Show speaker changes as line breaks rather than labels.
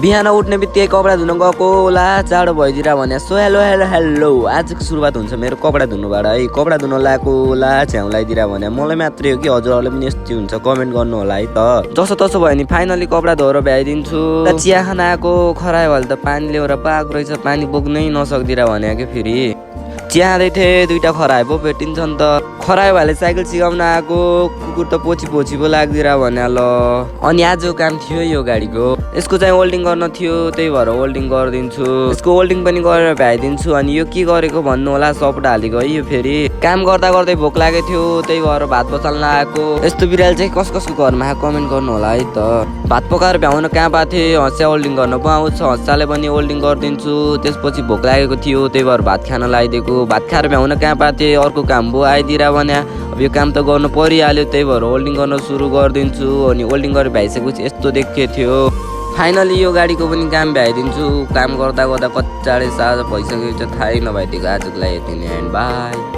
बिहान उठ्ने बित्तिकै कपडा धुन गएको ला चाँडो भइदिएर भने सो हेलो हेलो हेलो आजको सुरुवात हुन्छ मेरो कपडा धुनुबाट है। कपडा धुन लगाएको ला छ्याउ लगाइदिएर भने मलाई मात्रै हो कि हजुरहरूले पनि यस्तै हुन्छ कमेन्ट गर्नु होला है त। जसो तसो भयो नि फाइनली कपडा धोएर भ्याइदिन्छु। चिया खान आएको खरायो भने त पानी ल्याएर पाएको रहेछ, पानी बोक्नै नसक्दिएर भने कि फेरि चिया खाँदै थिएँ दुईटा खरायो पो भेटिन्छ नि त। खरायो भाइले साइकल सिकाउन आएको, कुकुर त पोछी पो लाग्दिएर भने ल। अनि आजको काम थियो यो गाडीको, यसको चाहिँ वेल्डिङ गर्न थियो त्यही भएर वेल्डिङ गरिदिन्छु। यसको वेल्डिङ पनि गरेर भ्याइदिन्छु। अनि यो के गरेको भन्नु होला, सपोर्ट हालेको है यो फेरि। काम गर्दा गर्दै भोक लागेको थियो त्यही भएर भात बसाल्न आएको। यस्तो बिराल चाहिँ कसको घरमा कमेन्ट गर्नु होला है त। भात पकाएर भ्याउन कहाँ पाएको थिएँ, हँसिया वेल्डिङ गर्न पो आउँछ, हँसियाले पनि वेल्डिङ गरिदिन्छु। त्यसपछि भोक लागेको थियो त्यही भएर भात खान लगाइदिएको। भात खाएर भ्याउन कहाँ पाएको थिएँ, अर्को काम भयो आइदिएर भने अब यो काम त गर्नु परिहाल्यो त्यही भएर वेल्डिङ गर्न सुरु गरिदिन्छु। अनि वेल्डिङ गरेर भ्याइसकेपछि यस्तो देखेको थियो। फाइनली यो गाडीको पनि काम भ्याइदिन्छु। काम गर्दा गर्दा कति 4:30 भइसकेको छ थाहै नभइदिएको। आजको लागि यति नै, एन्ड बाई।